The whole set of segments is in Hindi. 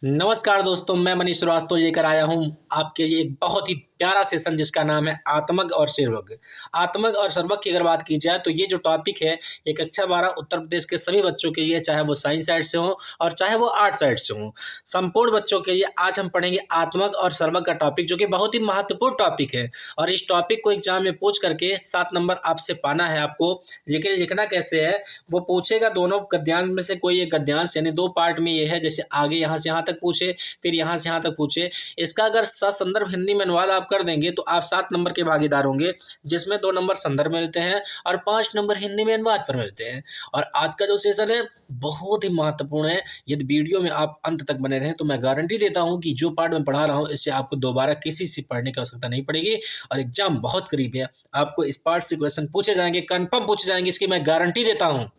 नमस्कार दोस्तों, मैं मनीष श्रीवास्तव लेकर आया हूँ आपके लिए एक बहुत ही प्यारा सेशन जिसका नाम है आत्मज्ञ और सर्वज्ञ। आत्मज्ञ और सर्वज्ञ की अगर बात की जाए तो ये जो टॉपिक है ये कक्षा 12 उत्तर प्रदेश के सभी बच्चों के लिए, चाहे वो साइंस साइड से हों और चाहे वो आर्ट साइड से हों, संपूर्ण बच्चों के लिए आज हम पढ़ेंगे आत्मज्ञ और सर्वज्ञ का टॉपिक, जो कि बहुत ही महत्वपूर्ण टॉपिक है। और इस टॉपिक को एग्जाम में पूछ करके 7 नंबर आपसे पाना है आपको। लेकिन लिखना कैसे है वो पूछेगा, दोनों गद्यांश में से कोई एक गद्यांश, यानी 2 पार्ट में ये है, जैसे आगे यहाँ से यहाँ तक पूछे फिर यहाँ से यहाँ तक पूछे। इसका अगर ससंदर्भ हिंदी में अनुवाद आप कर देंगे तो आप 7 नंबर के भागीदार होंगे, जिसमें 2 नंबर संदर्भ में मिलते हैं और 5 नंबर हिंदी में अनुवाद पर मिलते हैं। और आज का जो सेशन है बहुत ही महत्वपूर्ण है। यदि वीडियो में आप अंत तक बने रहें तो मैं गारंटी देता हूँ कि जो पार्ट मैं पढ़ा रहा हूँ इससे आपको दोबारा किसी से पढ़ने की आवश्यकता नहीं पड़ेगी। और एग्जाम बहुत करीब है, आपको इस पार्ट से क्वेश्चन पूछे जाएंगे, कन्फर्म पूछे जाएंगे, इसकी मैं गारंटी देता हूँ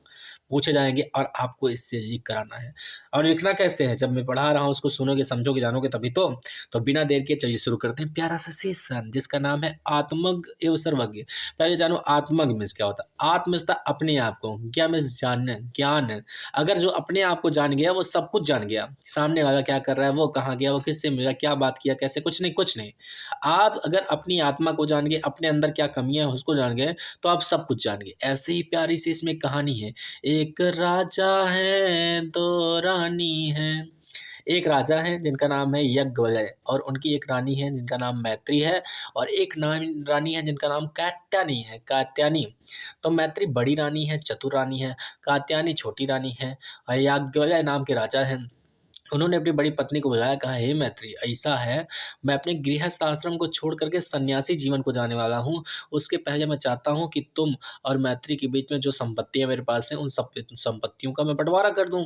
पूछे जाएंगे और आपको इससे लीक कराना है। और लिखना कैसे है, जब मैं पढ़ा रहा हूँ उसको सुनोगे, समझोगे, जानोगे तभी तो बिना देर के चलिए शुरू करते हैं प्यारा सा सेशन जिसका नाम है आत्मज्ञ एवं सर्वज्ञ। पहले जानो आत्मज्ञ मीन्स क्या होता है। आत्म मीन्स अपने आप को, ज्ञ मीन्स जानना, ज्ञान। अगर जो अपने आप को जान गया वो सब कुछ जान गया, सामने वाला क्या कर रहा है, वो कहाँ गया, वो किससे मिला, क्या बात किया, कैसे, कुछ नहीं कुछ नहीं। आप अगर अपनी आत्मा को जान गए, अपने अंदर क्या कमियां हैं उसको जान गए, तो आप सब कुछ जान गए। ऐसे ही प्यारी सी इसमें कहानी है। एक राजा है, दो रानी है। एक राजा है जिनका नाम है यज्ञवल्क्य और उनकी एक रानी है जिनका नाम मैत्री है, और एक रानी है जिनका नाम कात्यायनी है, कात्यायनी। तो मैत्री बड़ी रानी है, चतुर रानी है, कात्यायनी छोटी रानी है, और याज्ञवल्क्य नाम के राजा है। उन्होंने अपनी बड़ी पत्नी को बुलाया, कहा, हे मैत्री, ऐसा है मैं अपने गृहस्थ आश्रम को छोड़ करके सन्यासी जीवन को जाने वाला हूँ। उसके पहले मैं चाहता हूँ कि तुम और मैत्री के बीच में जो संपत्तियाँ मेरे पास हैं उन सब संपत्तियों का मैं बंटवारा कर दूँ।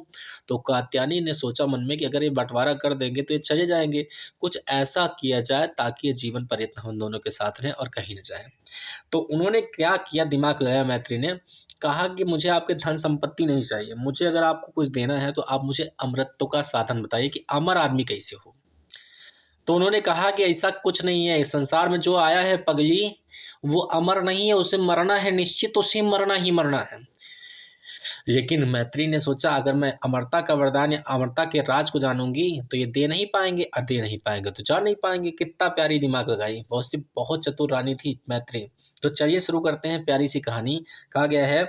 तो कात्यायनी ने सोचा मन में कि अगर ये बंटवारा कर देंगे तो ये चले जाएंगे, कुछ ऐसा किया जाए ताकि ये जीवन पर्यंत हम दोनों के साथ रहें और कहीं न जाए। तो उन्होंने क्या किया, दिमाग लगाया मैत्री ने, कहा कि मुझे आपके धन संपत्ति नहीं चाहिए, मुझे अगर आपको कुछ देना है तो आप मुझे अमरत्व का साधन बताइए कि अमर आदमी कैसे हो। तो उन्होंने कहा कि ऐसा कुछ नहीं है, संसार में जो आया है पगली वो अमर नहीं है, उसे मरना है निश्चित, उसे मरना ही मरना है। लेकिन मैत्री ने सोचा, अगर मैं अमरता का वरदान या अमरता के राज को जानूंगी तो ये दे नहीं पाएंगे, और दे नहीं पाएंगे तो जा नहीं पाएंगे। कितना प्यारी दिमाग लगाई, बहुत चतुर रानी थी मैत्री। तो चलिए शुरू करते हैं प्यारी सी कहानी। कहा गया है,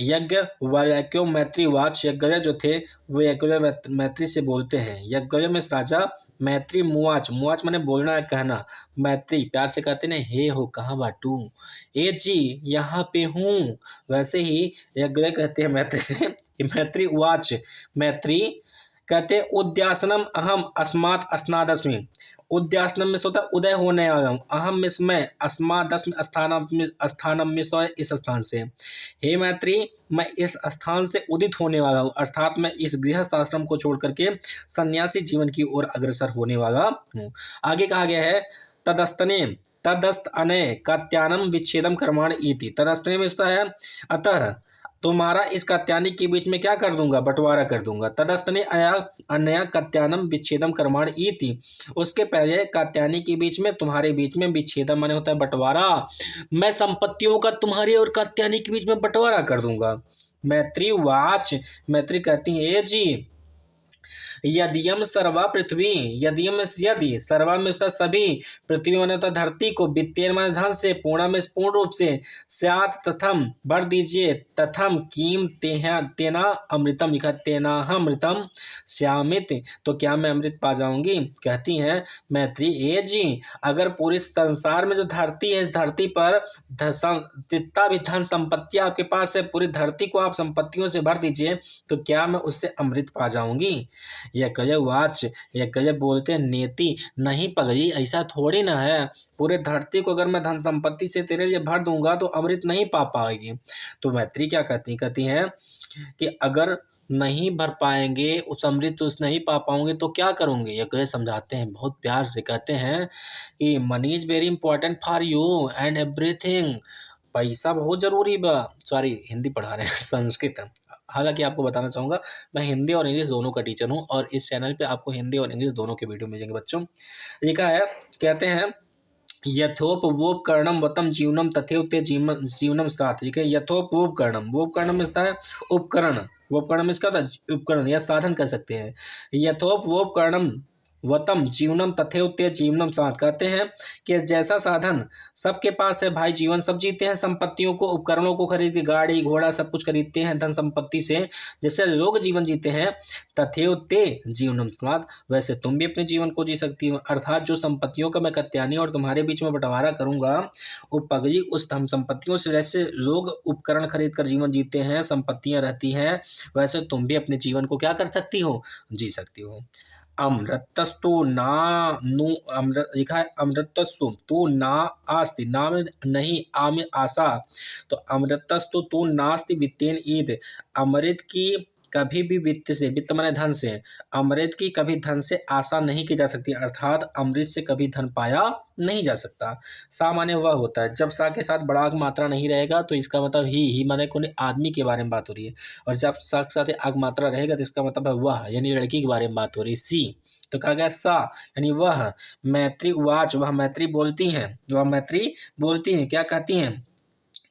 यज्ञवल्क्यो मैत्री वाच। यज्ञवल्क्य जो थे वो यज्ञवल्क्य मैत्री से बोलते हैं। यज्ञवल्क्य में राजा, मैत्री मुआच, मुआच माने बोलना है, कहना। मैत्री प्यार से कहते हैं, हे हो, कहाँ बाटू, ए जी यहाँ पे हूँ। वैसे ही यज्ञवल्क्य कहते हैं मैत्री से कि मैत्री वाच, मैत्री कहते हैं, उद्यासनम अहम अस्मात् अस्नादस्मि। उद्यासनम में होता है उदय होने वाला हूँ, अहम में मैं, अस्मादस्मि स्थानम में इस स्थान से। हे मैत्री, मैं इस स्थान से उदित होने वाला हूँ, अर्थात मैं इस गृहस्थ आश्रम को छोड़ करके सन्यासी जीवन की ओर अग्रसर होने वाला हूँ। आगे कहा गया है, तदस्तने तदस्त अनय कात्यायनम विच्छेदम कर्माण इति। तदस्तने में होता है अतः तुम्हारा इस कात्यायनी के बीच में क्या कर दूंगा, बंटवारा कर दूंगा। तदस्तने अनया कात्यायनम विच्छेदम कर्माण इति। उसके पहले कात्यायनी के बीच में, तुम्हारे बीच में, विच्छेदम माने होता है बंटवारा, मैं संपत्तियों का तुम्हारी और कात्यायनी के बीच में बंटवारा कर दूंगा। मैत्री वाच, मैत्री कहती है, ए जी, यदियम सर्वा पृथ्वी, यदियम यदि, सर्वा में उसका सभी, पृथ्वी माने होता धरती को, वित्तेन माने धन से, पूर्णा में पूर्ण रूप से, स्यात् तथम भर दीजिए, तथम कीम तेना अमृतम, लिखा तेनाहमृतम श्यामित, तो क्या मैं अमृत पा जाऊंगी। कहती हैं मैत्री, ए जी, अगर पूरे संसार में जो धरती है, इस धरती पर जितना भी धन संपत्ति आपके पास है, पूरी धरती को आप संपत्तियों से भर दीजिए, तो क्या मैं उससे अमृत पा जाऊंगी। यज्ञवल्क्य वाच, यज्ञवल्क्य बोलते हैं, नेति, नहीं पगली, ऐसा थोड़ी ना है, पूरे धरती को अगर मैं धन संपत्ति से तेरे लिए भर दूंगा तो अमृत नहीं पा पाएगी। तो मैत्री क्या कहती हैं कि अगर नहीं भर पाएंगे उस अमृत, उस नहीं पा पाओगे तो क्या करोगे। यज्ञवल्क्य समझाते हैं बहुत प्यार से, कहते हैं कि money is very important for you and everything. पैसा बहुत जरूरी बा, सॉरी हिंदी पढ़ा रहे हैं संस्कृत। हालांकि आपको बताना चाहूँगा, मैं हिंदी और इंग्लिश दोनों का टीचर हूँ और इस चैनल पे आपको हिंदी और इंग्लिश दोनों के वीडियो मिलेंगे बच्चों। लिखा है, कहते हैं, यथोपवोपकरणम वतम जीवनम तथैव ते जीवनम स्तात। ठीक है, यथोपवोपकरणम, वोपकरणम मिलता है उपकरण, वोपकरणम इसका होता है उपकरण या साधन कह सकते हैं। यथोपवोपकरणम वतम जीवनम तथैव ते जीवनम साथ, कहते हैं कि जैसा साधन सबके पास है भाई, जीवन सब जीते हैं संपत्तियों को, उपकरणों को खरीद के, गाड़ी घोड़ा सब कुछ खरीदते हैं धन संपत्ति से, जैसे लोग जीवन जीते हैं, तथैव ते जीवनम साथ, वैसे तुम भी अपने जीवन को जी सकती हो। अर्थात जो संपत्तियों का मैं कत्यानी और तुम्हारे बीच में बंटवारा करूंगा, उपगली उस धन संपत्तियों से, जैसे लोग उपकरण खरीद कर जीवन जीते हैं, संपत्तियां रहती हैं, वैसे तुम भी अपने जीवन को क्या कर सकती हो, जी सकती हो। अमृतस्तु ना नु अमृत लिखा है, अमृतस्तु तू ना आस्ति, ना में नहीं, आ में आशा, तो अमृतस्तु तू नास्ति वित्तेन ईद, अमृत की कभी भी वित्त से, वित्त माने धन से, अमृत की कभी धन से आशा नहीं की जा सकती, अर्थात अमृत से कभी धन पाया नहीं जा सकता। सा माने वह होता है, जब सा के साथ बड़ा मात्रा नहीं रहेगा तो इसका मतलब ही माने कोई आदमी के बारे में बात हो रही है, और जब सा के साथ आग मात्रा रहेगा तो इसका मतलब है वह, यानी लड़की के बारे में बात हो रही है। सी तो कहा गया सा यानी वह। मैत्री उवाच, वह मैत्री बोलती हैं, वह मैत्री बोलती हैं, क्या कहती हैं,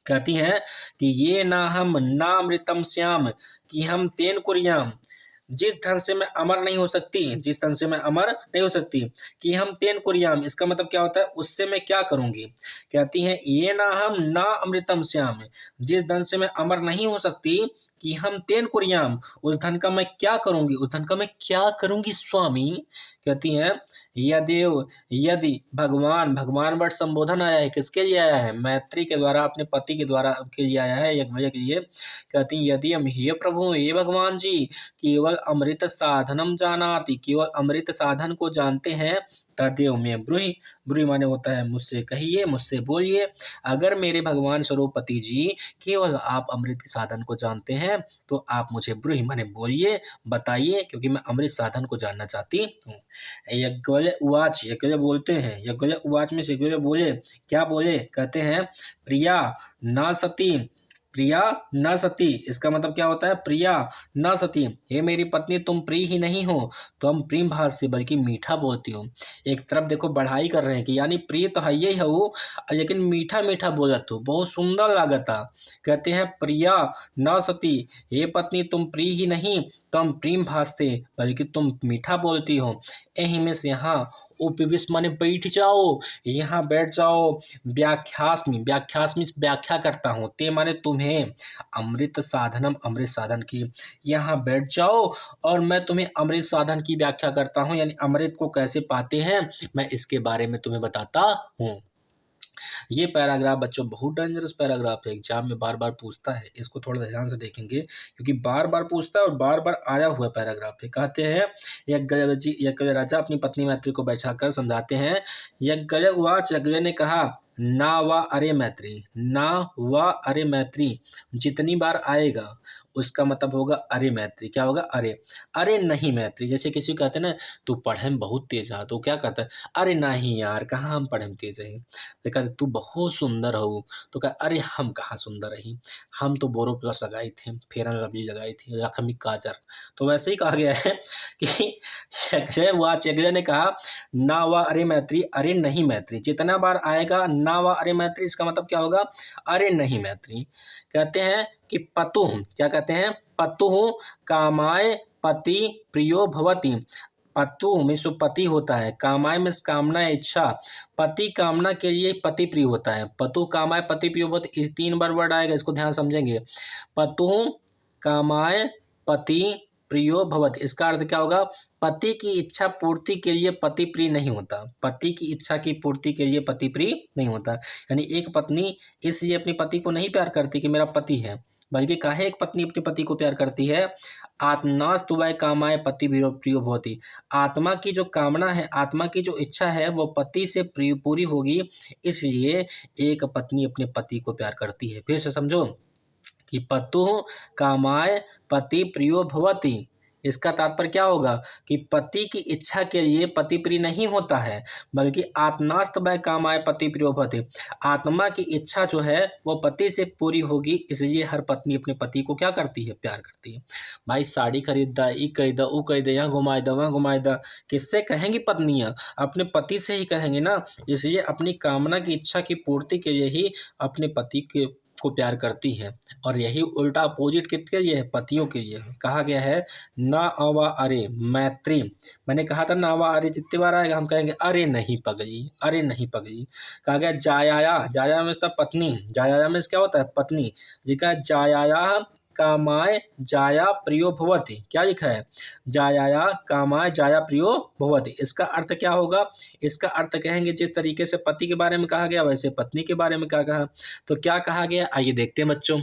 कहती हैं कि ये ना हम ना अमृतम श्याम, कि हम तेन कुर्याम, जिस धन से मैं अमर नहीं हो सकती, जिस धन से मैं अमर नहीं हो सकती, कि हम तेन कुर्याम, इसका मतलब क्या होता है, उससे मैं क्या करूंगी। कहती हैं ये ना हम ना अमृतम श्याम, जिस धन से मैं अमर नहीं हो सकती, कि हम तेन कुर्याम, उस धन का मैं क्या करूंगी, उस धन का मैं क्या करूंगी स्वामी। कहती हैं यदेव, यदि भगवान, भगवान वर्ड संबोधन आया है, किसके लिए आया है, मैत्री के द्वारा, अपने पति के द्वारा के लिए आया है, यज्ञ के लिए। कहती हैं यदि हम हे प्रभु, हे भगवान जी, केवल अमृत साधनम जानाति, केवल अमृत साधन को जानते हैं, तदेव में ब्रूहि, ब्रूहि माने होता है मुझसे कहिए, मुझसे बोलिए। अगर मेरे भगवान स्वरूपति जी केवल आप अमृत के साधन को जानते हैं, तो आप मुझे ब्रूहि माने बोलिए, बताइए, क्योंकि मैं अमृत साधन को जानना चाहती हूँ। यज्ञ उवाच, यज्ञ बोलते हैं, यज्ञ उवाच में से यज्ञ बोले, क्या बोले, कहते हैं प्रिया न सती, प्रिया न सती, इसका मतलब क्या होता है, प्रिया न सती, हे मेरी पत्नी तुम प्रिय ही नहीं हो, तो हम प्रेम भाव से बल्कि मीठा बोलती हो। एक तरफ देखो बढ़ाई कर रहे हैं कि यानी प्रिय तो है ही है वो, लेकिन मीठा मीठा बोलत हो, बहुत सुंदर लागता। कहते हैं प्रिया न सती, हे पत्नी तुम प्रिय ही नहीं, तो हम प्रेम भासते बल्कि तुम मीठा बोलती हो। यही में से यहाँ उपविश माने बैठ जाओ, यहाँ बैठ जाओ, व्याख्यास्मि, व्याख्यास्मि व्याख्या करता हूँ, ते माने तुम्हें, अमृत साधनम अमृत साधन की, यहाँ बैठ जाओ और मैं तुम्हें अमृत साधन की व्याख्या करता हूँ, यानी अमृत को कैसे पाते हैं मैं इसके बारे में तुम्हें बताता हूँ। ये पैराग्राफ बच्चों बहुत डेंजरस पैराग्राफ है, एग्जाम में बार बार पूछता है, इसको थोड़ा ध्यान से देखेंगे क्योंकि बार बार पूछता है और बार बार आया हुआ पैराग्राफ है। कहते हैं यज्ञ राजा अपनी पत्नी मैत्री को बैठाकर समझाते हैं। यज्ञ उवाच, यज्ञ ने कहा ना वा अरे मैत्री, ना वा अरे मैत्री, जितनी बार आएगा उसका मतलब होगा अरे मैत्री, क्या होगा, अरे, अरे नहीं मैत्री, जैसे किसी को कहते हैं ना तू पढ़े में बहुत तेज है, तो क्या कहता है, अरे नहीं यार कहाँ हम पढ़े में तेज है। तो कहते तू बहुत सुंदर हो, तो कह अरे हम कहाँ सुंदर रही, हम तो बोरो प्लस लगाई थी, फेयर एंड लवली लगाई थी, लक्ष्मी काजर। तो वैसे ही कहा गया है कि यज्ञ ने कहा ना वा अरे मैत्री, अरे नहीं मैत्री, जितना बार आएगा ना वा अरे मैत्री, इसका मतलब क्या होगा, अरे नहीं मैत्री। कहते हैं कि पतुः, क्या कहते हैं, पतुः कामाय पति प्रियो भवति, पतु में सो पति होता है, कामाय में कामना इच्छा, पति कामना के लिए पति प्रिय होता है, पतु कामाय पति प्रियो भवति, इस 3 बार वर्ड आएगा, इसको ध्यान समझेंगे। पतु कामाय पति प्रियो भवति, इसका अर्थ क्या होगा, पति की इच्छा पूर्ति के लिए पति प्रिय नहीं होता, पति की इच्छा की पूर्ति के लिए पति प्रिय नहीं होता। यानी एक पत्नी इसलिए अपने पति को नहीं प्यार करती कि मेरा पति है, बल्कि काहे एक पत्नी अपने पति को प्यार करती है, आत्मनास्तु वै कामाय पति प्रियो भवति, आत्मा की जो कामना है, आत्मा की जो इच्छा है वो पति से पूरी होगी, इसलिए एक पत्नी अपने पति को प्यार करती है। फिर से समझो कि पतुः कामाय पति प्रियो भवति, इसका तात्पर्य क्या होगा कि पति की इच्छा के लिए पति प्रिय नहीं होता है, बल्कि आत्मास्त वै कामाय पति प्रियो भवति, आत्मा की इच्छा जो है वो पति से पूरी होगी, इसलिए हर पत्नी अपने पति को क्या करती है, प्यार करती है। भाई साड़ी खरीद दा, ई कह दा, ऊ कह दे, यहाँ घुमाए दा, वहाँ घुमाए दा, किससे कहेंगी पत्नियाँ, अपने पति से ही कहेंगे ना। इसलिए अपनी कामना की इच्छा की पूर्ति के लिए ही अपने पति के को प्यार करती हैं। और यही उल्टा अपोजिट किसके लिए है? पतियों के लिए कहा गया है। ना आवा अरे मैत्री, मैंने कहा था ना आवा अरे जितनी बार आएगा हम कहेंगे अरे नहीं पगली, अरे नहीं पगली। कहा गया जायाया, जाया में उसका पत्नी, जायाया में क्या होता है? पत्नी। लिखा है जायाया कामाय जाया प्रियो भवति। क्या लिखा है? जायाया कामाय जाया प्रियो भवति। इसका अर्थ क्या होगा? इसका अर्थ कहेंगे जिस तरीके से पति के बारे में कहा गया वैसे पत्नी के बारे में क्या कहा। तो क्या कहा गया, आइए देखते हैं बच्चों।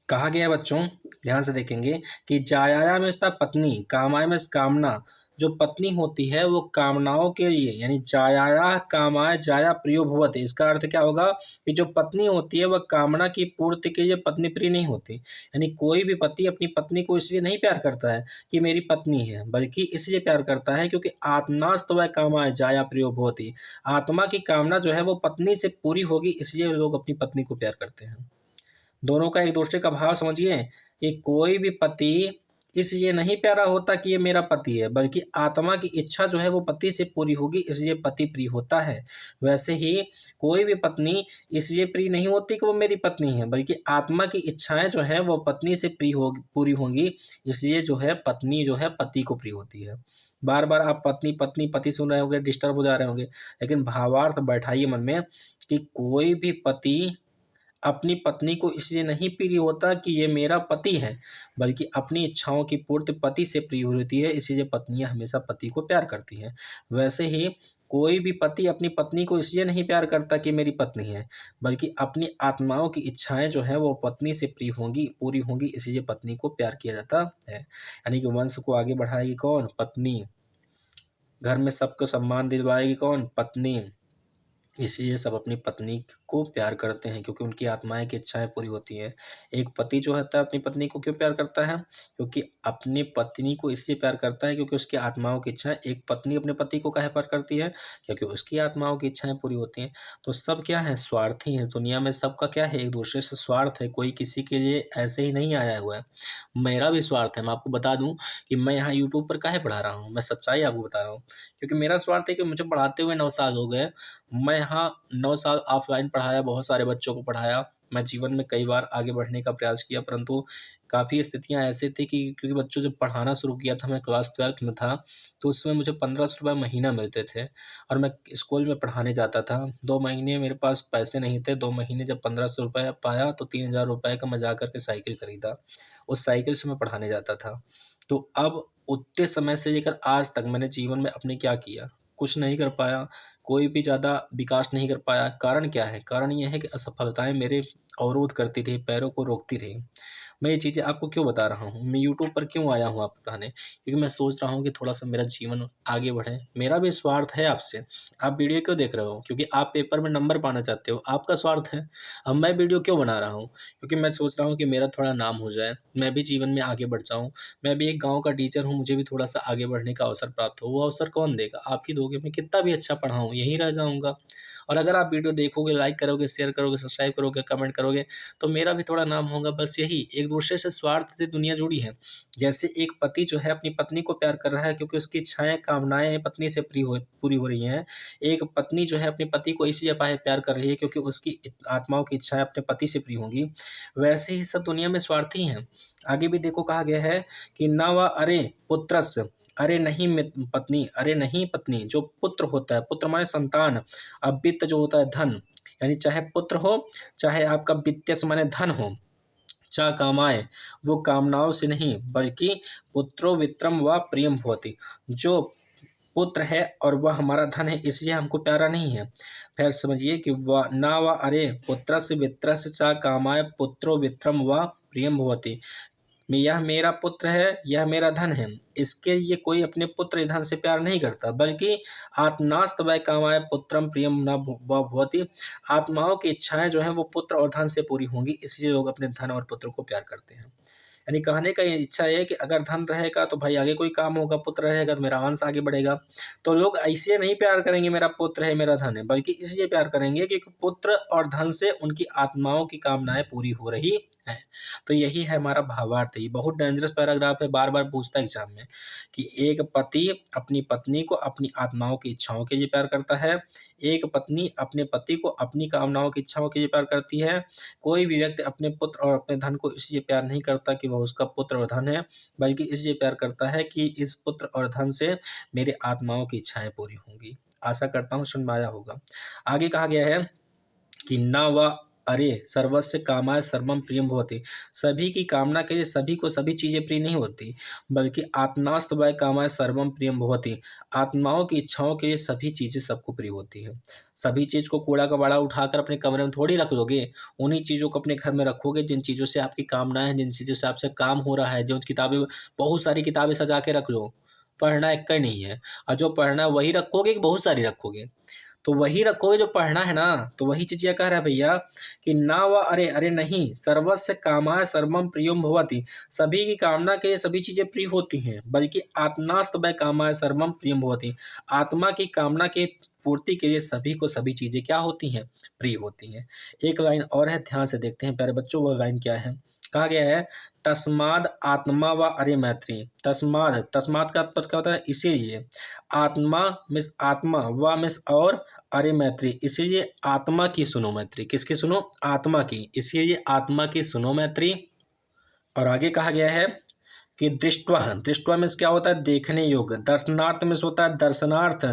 कहा गया बच्चों, ध्यान से देखेंगे कि जायाया में उसका पत्नी, कामाय में कामना, जो पत्नी होती है वो कामनाओं के लिए, यानी जायाया कामाय जाया प्रियो भवति। इसका अर्थ क्या होगा कि जो पत्नी होती है वह कामना की पूर्ति के लिए पत्नी प्रिय नहीं होती। यानी कोई भी पति अपनी पत्नी को इसलिए नहीं प्यार करता है कि मेरी पत्नी है, बल्कि इसलिए प्यार करता है क्योंकि आत्मास्तव कामाय जाया प्रियो भवति। आत्मा की कामना जो है वो पत्नी से पूरी होगी, इसलिए लोग अपनी पत्नी को प्यार करते हैं। दोनों का एक दूसरे का भाव समझिए कि कोई भी पति इसलिए नहीं प्यारा होता कि ये मेरा पति है, बल्कि आत्मा की इच्छा जो है वो पति से पूरी होगी, इसलिए पति प्रिय होता है। वैसे ही कोई भी पत्नी इसलिए प्रिय नहीं होती कि वो मेरी पत्नी है, बल्कि आत्मा की इच्छाएं जो है वो पत्नी से प्रिय होगी, पूरी होंगी, इसलिए जो है पत्नी जो है पति को प्रिय होती है। बार बार आप पत्नी पत्नी पति सुन रहे होंगे, डिस्टर्ब हो जा रहे होंगे, लेकिन भावार्थ बैठाइए मन में कि कोई भी पति अपनी पत्नी को इसलिए नहीं प्रिय होता कि ये मेरा पति है, बल्कि अपनी इच्छाओं की पूर्ति पति से प्रिय होती है, इसीलिए पत्नियां हमेशा पति को प्यार करती हैं। वैसे ही कोई भी पति अपनी पत्नी को इसलिए नहीं प्यार करता कि मेरी पत्नी है, बल्कि अपनी आत्माओं की इच्छाएं जो हैं वो पत्नी से प्रिय होंगी, पूरी होंगी, इसलिए पत्नी को प्यार किया जाता है। यानी कि वंश को आगे बढ़ाएगी कौन? पत्नी। घर में सबको सम्मान दिलवाएगी कौन? पत्नी। इसलिए सब अपनी पत्नी को प्यार करते हैं क्योंकि उनकी आत्माएं की इच्छाएं पूरी होती हैं। एक पति जो होता है अपनी पत्नी को क्यों प्यार करता है? क्योंकि अपनी पत्नी को इसलिए प्यार करता है क्योंकि उसकी आत्माओं की इच्छाएं, एक पत्नी अपने पति को काहे प्यार करती है? क्योंकि उसकी आत्माओं की इच्छाएं पूरी होती हैं। तो सब क्या है? स्वार्थी हैं। दुनिया में सबका क्या है? एक दूसरे से स्वार्थ है। कोई किसी के लिए ऐसे ही नहीं आया हुआ है। मेरा भी स्वार्थ है। मैं आपको बता दूं कि मैं यहाँ यूट्यूब पर काहे पढ़ा रहा हूँ, मैं सच्चाई आपको बता रहा हूँ। क्योंकि मेरा स्वार्थ है कि मुझे पढ़ाते हुए 9 साल हो गए। मैं यहाँ 9 साल ऑफलाइन पढ़ाया, बहुत सारे बच्चों को पढ़ाया। मैं जीवन में कई बार आगे बढ़ने का प्रयास किया, परंतु काफ़ी स्थितियाँ ऐसी थी कि क्योंकि बच्चों जब पढ़ाना शुरू किया था, मैं क्लास 12th में था, तो उसमें मुझे 1500 रुपये महीना मिलते थे और मैं स्कूल में पढ़ाने जाता था। 2 महीने मेरे पास पैसे नहीं थे। 2 महीने जब 1500 रुपये पाया तो 3000 रुपये का मैं जा कर के साइकिल खरीदा। उस साइकिल से मैं पढ़ाने जाता था। तो अब उतने समय से लेकर आज तक मैंने जीवन में अपने क्या किया? कुछ नहीं कर पाया। कोई भी ज़्यादा विकास नहीं कर पाया। कारण क्या है? कारण ये है कि असफलताएँ मेरे अवरोध करती रही, पैरों को रोकती रही। मैं ये चीज़ें आपको क्यों बता रहा हूँ? मैं यूट्यूब पर क्यों आया हूँ आपको पढ़ाने? क्योंकि मैं सोच रहा हूँ कि थोड़ा-सा मेरा जीवन आगे बढ़े। मेरा भी स्वार्थ है आपसे। आप वीडियो क्यों देख रहे हो? क्योंकि आप पेपर में नंबर पाना चाहते हो, आपका स्वार्थ है। अब मैं वीडियो क्यों बना रहा हूँ? क्योंकि मैं सोच रहा हूँ कि मेरा थोड़ा नाम हो जाए, मैं भी जीवन में आगे बढ़ जाऊँ। मैं भी एक गाँव का टीचर हूँ, मुझे भी थोड़ा-सा आगे बढ़ने का अवसर प्राप्त हो। वो अवसर कौन देगा? आप ही दोगे। मैं कितना भी अच्छा पढ़ाऊँ, यहीं रह जाऊँगा। और अगर आप वीडियो देखोगे, लाइक करोगे, शेयर करोगे, सब्सक्राइब करोगे, कमेंट करोगे, तो मेरा भी थोड़ा नाम होगा। बस यही, एक दूसरे से स्वार्थ से दुनिया जुड़ी है। जैसे एक पति जो है अपनी पत्नी को प्यार कर रहा है क्योंकि उसकी इच्छाएँ, कामनाएँ पत्नी से पूरी हो रही हैं। एक पत्नी जो है अपने पति को इसलिए प्यार कर रही है क्योंकि उसकी आत्माओं की इच्छाएँ अपने पति से पूरी होंगी। वैसे ही सब दुनिया में स्वार्थी हैं। आगे भी देखो कहा गया है कि न वा अरे पुत्रस्य, अरे नहीं पत्नी, अरे नहीं पत्नी, जो पुत्र होता है, पुत्र माने संतान, अब वित्त जो होता है धन, यानी चाहे पुत्र हो, चाहे आपका वित्तीय माने धन हो, च कामाए, वो कामनाओं से नहीं, बल्कि पुत्रो वित्रम व प्रियम होती, जो पुत्र है और वह हमारा धन है, इसलिए हमको प्यारा नहीं है। फिर समझिए कि वह न व अरे पुत्रस्य वित्रस्य च कामाय पुत्रो वित्रम व प्रियम भवति, यह मेरा पुत्र है, यह मेरा धन है। इसके लिए कोई अपने पुत्र धन से प्यार नहीं करता, बल्कि आत्मास्त वै कामाय पुत्रम प्रियम न भवति, आत्माओं की इच्छाएं जो हैं वो पुत्र और धन से पूरी होंगी, इसलिए लोग अपने धन और पुत्र को प्यार करते हैं। यानी कहने का ये इच्छा है कि अगर धन रहेगा तो भाई आगे कोई काम होगा, पुत्र रहेगा तो मेरा वंश आगे बढ़ेगा। तो लोग ऐसे नहीं प्यार करेंगे मेरा पुत्र है, मेरा धन है, बल्कि इसलिए प्यार करेंगे कि पुत्र और धन से उनकी आत्माओं की कामनाएं पूरी हो रही है। तो यही है हमारा भावार्थ। ये बहुत डेंजरस पैराग्राफ है, बार बार पूछता है एग्जाम में कि एक पति अपनी पत्नी को अपनी आत्माओं की इच्छाओं के लिए प्यार करता है, एक पत्नी अपने पति को अपनी कामनाओं की इच्छाओं के लिए प्यार करती है। कोई भी व्यक्ति अपने पुत्र और अपने धन को इसलिए प्यार नहीं करता कि वह उसका पुत्र और धन है, बल्कि इसलिए प्यार करता है कि इस पुत्र और धन से मेरे आत्माओं की इच्छाएं पूरी होंगी। आशा करता हूँ समझ में आया होगा। आगे कहा गया है कि न व अरे सर्वस्य कामाय सर्वम प्रियम भवति। सभी की कामना के लिए सभी को सभी चीजें प्रिय नहीं होती, बल्कि आत्मास्त वै कामाय सर्वम प्रियम भवति। आत्माओं की इच्छाओं के लिए सभी चीजें सबको प्रिय होती है। सभी चीज को कूड़ा कबाड़ा उठाकर अपने कमरे में थोड़ी रख दोगे, उन्हीं चीजों को अपने घर में रखोगे जिन चीजों से आपकी कामनाएं हैं, जिन चीजों से आपसे काम हो रहा है। जो किताबें, बहुत सारी किताबें सजा के रख लो, पढ़ना एक का नहीं है, और जो पढ़ना है वही रखोगे कि बहुत सारी रखोगे? तो वही रखोगे जो पढ़ना है ना। तो वही चीज ये कह रहा है भैया कि ना व अरे अरे नहीं, सर्वस्य कामाय सर्वम प्रियम भवति। सभी की कामना के सभी चीजें प्रिय होती हैं, बल्कि आत्मास्त वै कामाय सर्वम प्रियम भवति। आत्मा की कामना के पूर्ति के लिए सभी को सभी चीजें क्या होती हैं? प्रिय होती हैं। एक लाइन और है, ध्यान से देखते हैं प्यारे बच्चों, वो लाइन क्या है। कहा गया है तस्माद आत्मा व अरे मैत्री। तस्माद, तस्माद का अर्थ क्या होता है? इसीलिए। आत्मा मिस आत्मा, व मिस और, अरे मैत्री, इसीलिए आत्मा की सुनो मैत्री। किसकी सुनो? आत्मा की। इसीलिए आत्मा की सुनो मैत्री। और आगे कहा गया है कि दृष्टवा, दृष्टवा मीन्स क्या होता है? देखने योग्य। दर्शनार्थ मीन्स होता है दर्शनार्थ।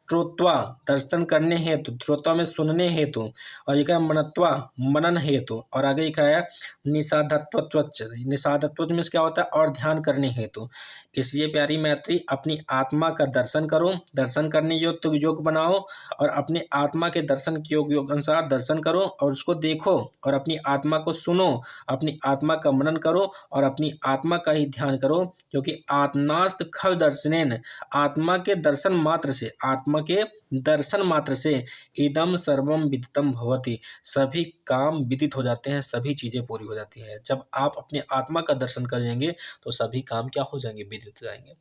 श्रोत्वा, दर्शन करने हेतु। श्रोत्वा में सुनने हेतु। और एक है मनत्वा, मनन हेतु। और आगे लिखा है निषादत्व। निषादत्व मीन्स क्या होता है? और ध्यान करने हेतु। इसलिए प्यारी मैत्री, अपनी आत्मा का दर्शन करो, दर्शन करने योग बनाओ, और अपने आत्मा के दर्शन के योग अनुसार दर्शन करो और उसको देखो, और अपनी आत्मा को सुनो, अपनी आत्मा का मनन करो, और अपनी आत्मा का ही ध्यान करो, क्योंकि आत्मास्त खल दर्शनेन, आत्मा के दर्शन मात्र से, आत्मा के दर्शन मात्र से इदम सर्वम विदितम भवति। सभी काम विदित हो जाते हैं, सभी चीजें पूरी हो जाती हैं। जब आप अपने आत्मा का दर्शन कर लेंगे तो सभी काम क्या हो जाएंगे? विदित हो जाएंगे।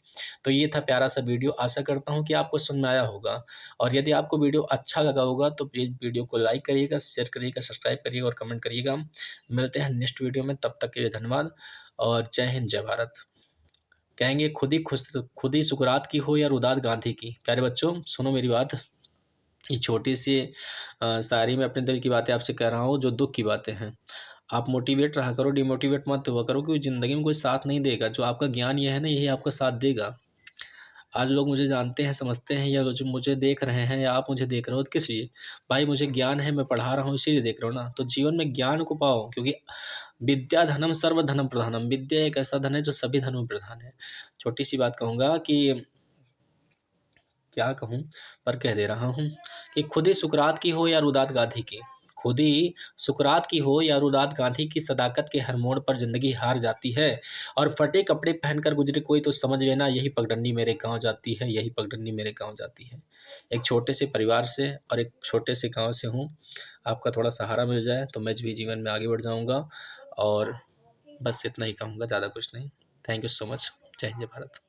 तो ये था प्यारा सा वीडियो। आशा करता हूँ कि आपको समझ में आया होगा। और यदि आपको वीडियो अच्छा लगा होगा तो प्लीज वीडियो को लाइक करिएगा, शेयर करिएगा, सब्सक्राइब करिएगा और कमेंट करिएगा। मिलते हैं नेक्स्ट वीडियो में, तब तक के लिए धन्यवाद और जय हिंद जय भारत। कहेंगे खुद ही सुकरात की हो या रुदात गांधी की। प्यारे बच्चों सुनो मेरी बात, ये छोटी सी शायरी में अपने दिल की बातें आपसे कह रहा हूँ, जो दुख की बातें हैं। आप मोटिवेट रहा करो, डिमोटिवेट मत हुआ करो, क्योंकि ज़िंदगी में कोई साथ नहीं देगा। जो आपका ज्ञान ये है ना, यही आपका साथ देगा। आज लोग मुझे जानते हैं, समझते हैं, या जो मुझे देख रहे हैं, या आप मुझे देख रहे हो, तो किस लिए? भाई मुझे ज्ञान है, मैं पढ़ा रहा हूँ, इसीलिए देख रहा हूँ ना। तो जीवन में ज्ञान को पाओ, क्योंकि विद्या धनम सर्व धनम प्रधानम। विद्या एक ऐसा धन है जो सभी धनों में प्रधान है। छोटी सी बात कहूँगा कि क्या कहूँ, पर कह दे रहा हूँ कि खुद ही सुकरात की हो या रुदात गांधी की, खुद ही सुकरात की हो या रुदात गांधी की, सदाकत के हर मोड़ पर जिंदगी हार जाती है। और फटे कपड़े पहनकर गुजरे कोई तो समझ लेना, यही पगडंडी मेरे गांव जाती है, यही पगडंडी मेरे गांव जाती है। एक छोटे से परिवार से और एक छोटे से गांव से हूँ। आपका थोड़ा सहारा मिल जाए तो मैं भी जीवन में आगे बढ़ जाऊँगा। और बस इतना ही कहूँगा, ज़्यादा कुछ नहीं। Thank you so much. जय हिंद जय भारत।